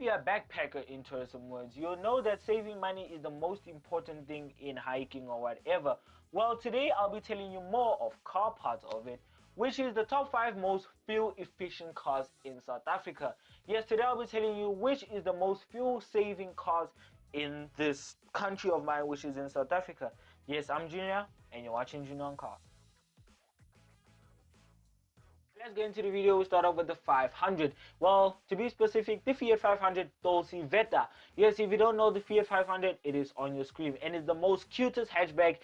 you're a backpacker in tourism words, you'll know that saving money is the most important thing in hiking or whatever. Well, today I'll be telling you more of car parts of it, which is the top 5 most fuel efficient cars in South Africa. Yes, today I'll be telling you which is the most fuel saving cars in this country of mine, which is in South Africa. Yes, I'm Junior and you're watching Junior on Cars. Let's get into the video. We'll start off with the 500. Well, to be specific, the Fiat 500 Dolce Vita. Yes, if you don't know the Fiat 500, it is on your screen and it's the most cutest hatchback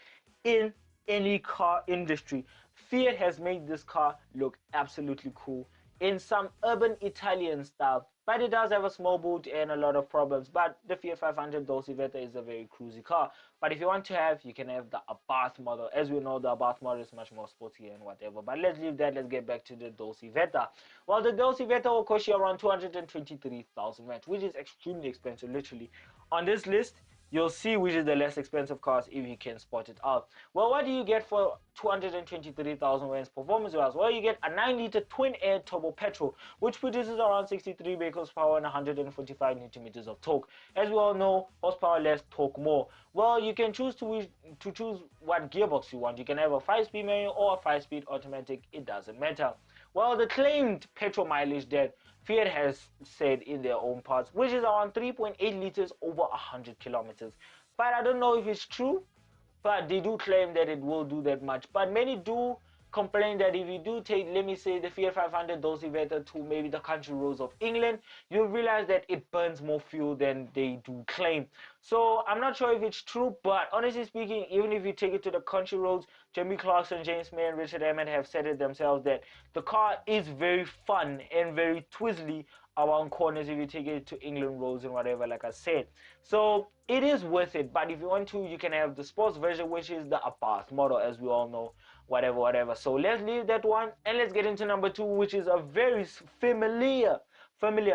in any car industry. Fiat has made this car look absolutely cool in some urban Italian style, but it does have a small boot and a lot of problems. But the Fiat 500 Dolce Vita is a very cruisy car. But if you want to have, you can have the Abarth model. As we know, the Abarth model is much more sporty and whatever. But let's leave that. Let's get back to the Dolce Vita. Well, the Dolce Vita will cost you around 223,000 rand, which is extremely expensive, literally. On this list, you'll see which is the less expensive cars if you can spot it out. Well, what do you get for 223,000 rands performance wise? Well, you get a 9-liter twin-air turbo petrol, which produces around 63 brake horsepower and 145 newton-meters of torque. As we all know, horsepower less, torque more. Well, you can choose to choose what gearbox you want. You can have a 5-speed manual or a 5-speed automatic. It doesn't matter. Well, the claimed petrol mileage that Fiat has said in their own parts, which is around 3.8 liters over 100 kilometers. But I don't know if it's true, but they do claim that it will do that much. But many do complain that if you do take, let me say, the Fiat 500 Dolce Vita to maybe the country roads of England, you'll realize that it burns more fuel than they do claim. So I'm not sure if it's true, but honestly speaking, even if you take it to the country roads, Jamie Clarkson, James May and Richard Emmett have said it themselves that the car is very fun and very twizzly around corners if you take it to England roads and whatever, like I said. So it is worth it, but if you want to, you can have the sports version, which is the Abarth model, as we all know, whatever. So let's leave that one and let's get into number 2, which is a very familiar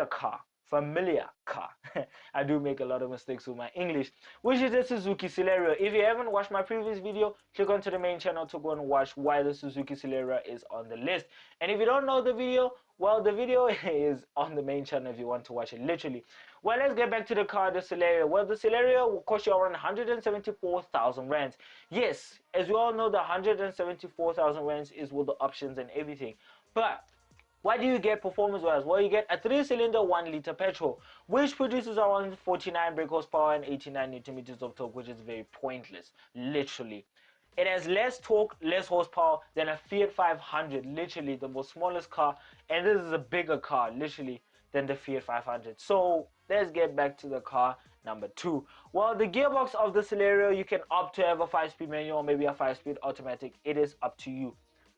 car. I do make a lot of mistakes with my English, which is the Suzuki Celero. If you haven't watched my previous video, click onto the main channel to go and watch why the Suzuki Celero is on the list. And if you don't know the video, well, the video is on the main channel if you want to watch it, literally. Well, let's get back to the car, the Celero. Well, the Celero will cost you around 174,000 rands. Yes, as we all know, the 174,000 rands is with the options and everything. But what do you get performance-wise? Well, you get a 3-cylinder 1-liter petrol, which produces around 49 brake horsepower and 89 newton-meters of torque, which is very pointless, literally. It has less torque, less horsepower than a Fiat 500, literally the most smallest car, and this is a bigger car, literally, than the Fiat 500. So let's get back to the car number 2. Well, the gearbox of the Celero, you can opt to have a 5-speed manual or maybe a 5-speed automatic. It is up to you.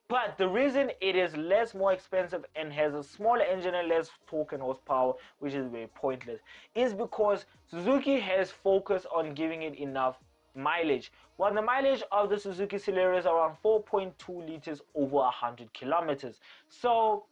But the reason it is more expensive and has a smaller engine and less torque and horsepower, which is very pointless, is because Suzuki has focused on giving it enough mileage. Well, the mileage of the Suzuki Celero is around 4.2 liters over 100 kilometers. So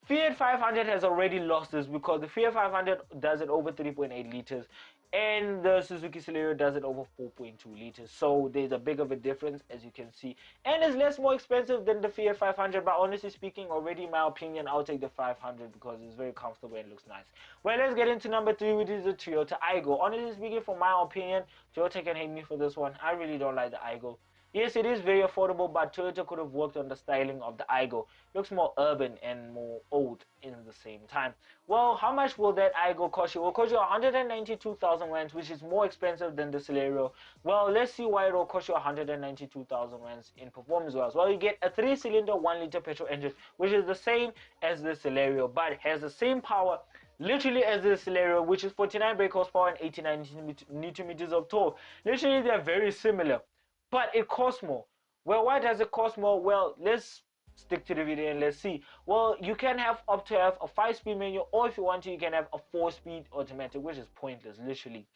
Fiat 500 has already lost this because the Fiat 500 does it over 3.8 liters and the Suzuki Celero does it over 4.2 liters. So there's a big of a difference, as you can see, and it's more expensive than the Fiat 500. But honestly speaking, already in my opinion, I'll take the 500 because it's very comfortable and looks nice. Well, let's get into number 3, which is the Toyota Aygo. Honestly speaking, from my opinion, Toyota can hate me for this one. I really don't like the Aygo. Yes, it is very affordable, but Toyota could have worked on the styling of the Aygo. Looks more urban and more old in the same time. Well, how much will that Aygo cost you? It will cost you 192,000 rands, which is more expensive than the Celero. Well, let's see why it will cost you 192,000 rands in performance wise. Well, you get a 3-cylinder 1-liter petrol engine, which is the same as the Celero, but has the same power literally as the Celero, which is 49 brake horsepower and 89 newton-meters of torque. Literally, they are very similar. But it costs more. Well, why does it cost more? Well, let's stick to the video and let's see. Well, you can opt to have a 5-speed manual, or if you want to, you can have a 4-speed automatic, which is pointless, literally.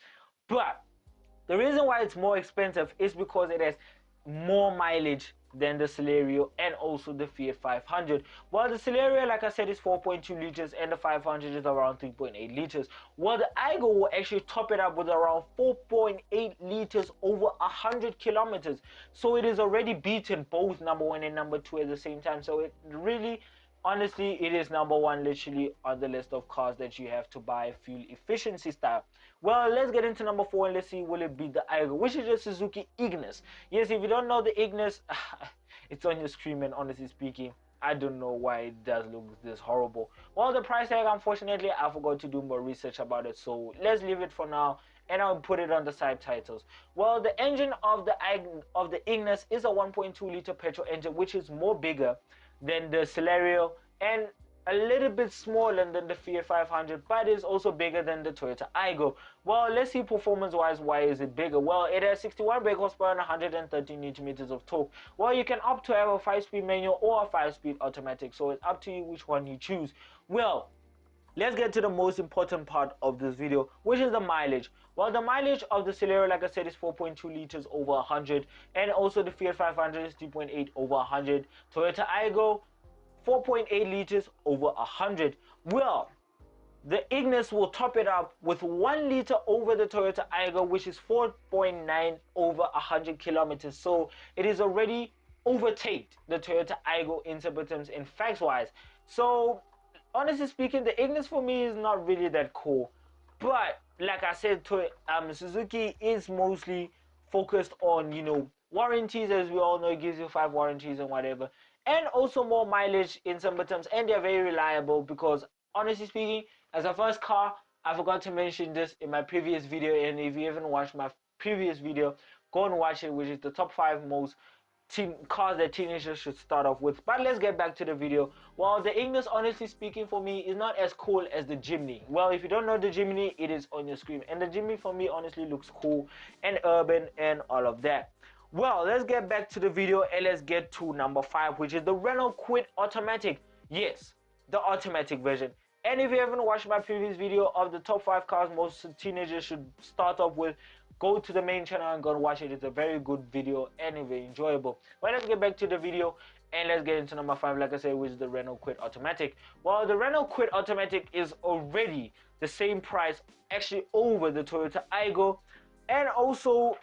But the reason why it's more expensive is because it has more mileage than the Celero and also the Fiat 500. Well, the Celero, like I said, is 4.2 liters and the 500 is around 3.8 liters. Well, the Aygo will actually top it up with around 4.8 liters over 100 kilometers. So it is already beaten both number 1 and number 2 at the same time. So it really honestly, it is number one literally on the list of cars that you have to buy fuel efficiency style. Well, let's get into number 4 and let's see, will it be the Ignis, which is the Suzuki Ignis. Yes, if you don't know the Ignis, it's on your screen, and honestly speaking, I don't know why it does look this horrible. Well, the price tag, unfortunately, I forgot to do more research about it, so let's leave it for now, and I'll put it on the subtitles. Well, the engine of the Ignis is a 1.2 liter petrol engine, which is more bigger than the Celero and a little bit smaller than the Fiat 500, but is also bigger than the Toyota Aygo. Well, let's see performance wise, why is it bigger? Well, it has 61 brake horsepower and 113 newton meters of torque. Well, you can opt to have a 5-speed manual or a 5-speed automatic, so it's up to you which one you choose. Well, let's get to the most important part of this video, which is the mileage. Well, the mileage of the Celero, like I said, is 4.2 liters over 100, and also the Fiat 500 is 3.8 over 100. Toyota Aygo, 4.8 liters over 100. Well, the Ignis will top it up with 1 liter over the Toyota Aygo, which is 4.9 over 100 kilometers. So it is already overtaken the Toyota Aygo in simple terms in facts wise. So honestly speaking, the Ignis for me is not really that cool. But like I said, Suzuki is mostly focused on, you know, warranties. As we all know, it gives you 5 warranties and whatever, and also more mileage in simple terms, and they're very reliable because honestly speaking, as a first car, I forgot to mention this in my previous video, and if you haven't watched my previous video, go and watch it, which is the top 5 most cars that teenagers should start off with. But let's get back to the video. Well, the Ignis, honestly speaking, for me is not as cool as the Jimny. Well, if you don't know the Jimny, it is on your screen, and the Jimny for me honestly looks cool and urban and all of that. Well, let's get back to the video and let's get to number 5, which is the Renault Kwid automatic. Yes, the automatic version. And if you haven't watched my previous video of the top 5 cars most teenagers should start off with, go to the main channel and go and watch it. It's a very good video and very enjoyable. Well, let's get back to the video and let's get into number 5, like I said, which is the Renault Kwid automatic. Well, the Renault Kwid automatic is already the same price, actually over the Toyota Aygo, and also,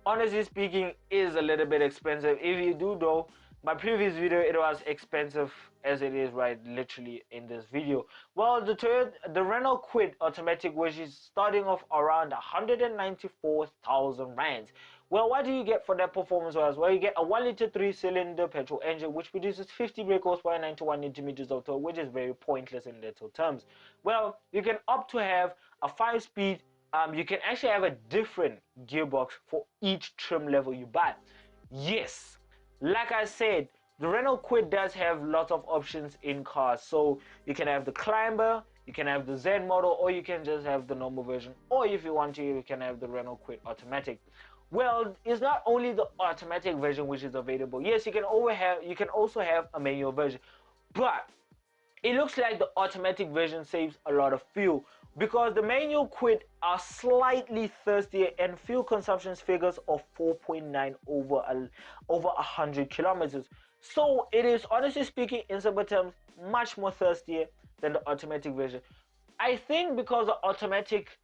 honestly speaking, is a little bit expensive. If you do know my previous video, it was expensive as it is right literally in this video. Well, the Renault Kwid automatic, which is starting off around 194,000 rands. Well, what do you get for that performance wise? Well, you get a 1 liter 3-cylinder petrol engine, which produces 50 brake horsepower and 91 newton meters of torque, which is very pointless in little terms. Well, you can opt to have a 5-speed. You can actually have a different gearbox for each trim level you buy. Yes, like I said, the Renault Kwid does have lots of options in cars. So you can have the Climber, you can have the Zen model, or you can just have the normal version. Or if you want to, you can have the Renault Kwid automatic. Well, it's not only the automatic version which is available. Yes, you can also have a manual version, but it looks like the automatic version saves a lot of fuel, because the manual Kwid are slightly thirstier and fuel consumption figures of 4.9 over 100 kilometers. So it is, honestly speaking, in simple terms, much more thirstier than the automatic version. I think because the automatic,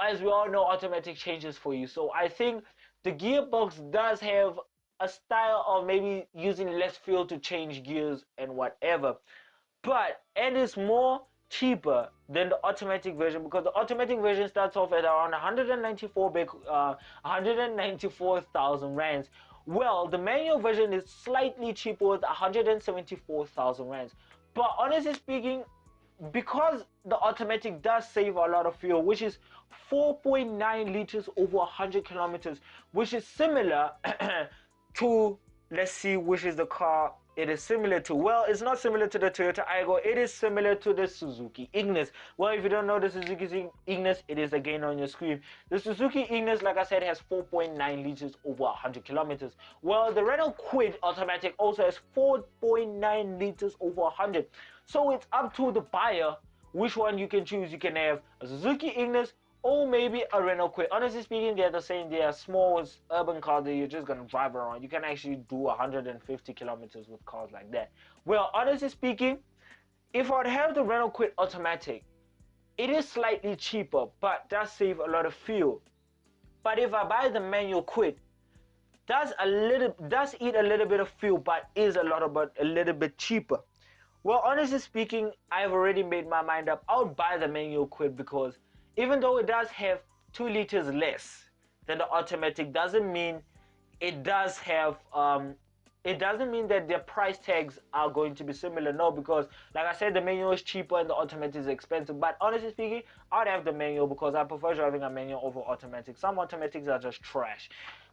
as we all know, automatic changes for you. So I think the gearbox does have a style of maybe using less fuel to change gears and whatever. But it is more cheaper than the automatic version, because the automatic version starts off at around 194,000 rands. Well, the manual version is slightly cheaper with 174,000 rands. But honestly speaking, because the automatic does save a lot of fuel, which is 4.9 liters over 100 kilometers, which is similar to, let's see, which is the car it is similar to. Well, it's not similar to the Toyota Aygo, it is similar to the Suzuki Ignis. Well, if you don't know the Suzuki Ignis, it is again on your screen. The Suzuki Ignis, like I said, has 4.9 liters over 100 kilometers. Well, the Renault Kwid automatic also has 4.9 liters over 100. So it's up to the buyer which one you can choose. You can have a Suzuki Ignis or maybe a Renault Kwid. Honestly speaking, they're the same. They are small urban cars that you're just going to drive around. You can actually do 150 kilometers with cars like that. Well, honestly speaking, if I'd have the Renault Kwid automatic, it is slightly cheaper, but does save a lot of fuel. But if I buy the manual Kwid, does eat a little bit of fuel, but is a little bit cheaper. Well, honestly speaking, I've already made my mind up. I would buy the manual Kwid because even though it does have 2 liters less than the automatic, doesn't mean it does have it doesn't mean that their price tags are going to be similar. No, because like I said, the manual is cheaper and the automatic is expensive. But honestly speaking, I'd have the manual because I prefer driving a manual over automatic. Some automatics are just trash.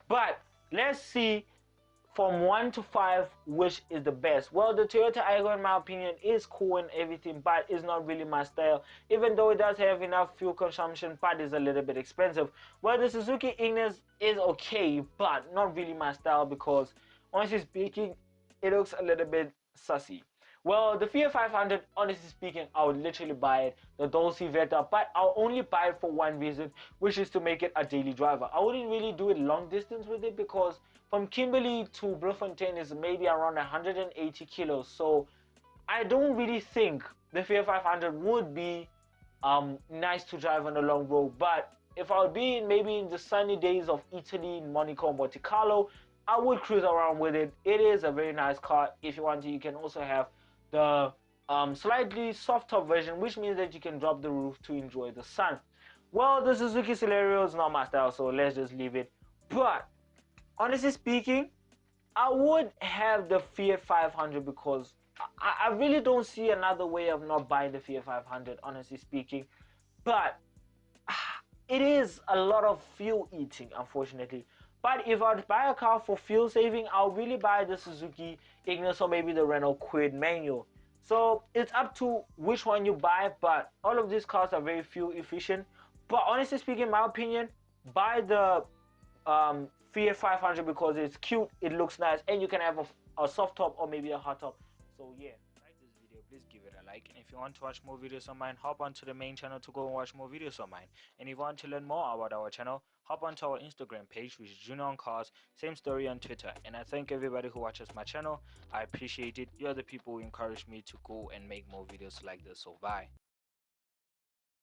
But let's see from 1 to 5 which is the best. Well, the Toyota Aygo in my opinion is cool and everything, but it's not really my style, even though it does have enough fuel consumption, but it's a little bit expensive. Well, the Suzuki Ignis is okay, but not really my style because honestly speaking, it looks a little bit sussy. Well, the Fiat 500, honestly speaking, I would literally buy it, the Dolce Vita, but I'll only buy it for one reason, which is to make it a daily driver. I wouldn't really do it long distance with it because from Kimberley to Bloemfontein is maybe around 180 kilos. So I don't really think the Fiat 500 would be nice to drive on a long road. But if I would be maybe in the sunny days of Italy, Monaco, Monte Carlo, I would cruise around with it. It is a very nice car. If you want to, you can also have the slightly soft top version, which means that you can drop the roof to enjoy the sun. Well, the Suzuki Celero is not my style, so let's just leave it. But honestly speaking, I would have the Fiat 500 because I really don't see another way of not buying the Fiat 500, honestly speaking. But it is a lot of fuel eating, unfortunately. But if I'd buy a car for fuel saving, I'll really buy the Suzuki Ignis or maybe the Renault Kwid manual. So it's up to which one you buy, but all of these cars are very fuel efficient. But honestly speaking, in my opinion, buy the Fiat 500 because it's cute, it looks nice, and you can have a soft top or maybe a hard top. So yeah, like this video, please give it a like, and if you want to watch more videos on mine, hop onto the main channel to go and watch more videos on mine. And if you want to learn more about our channel, hop onto our Instagram page, which is Junior on Cars. Same story on Twitter. And I thank everybody who watches my channel. I appreciate it. You're the people who encourage me to go and make more videos like this. So bye.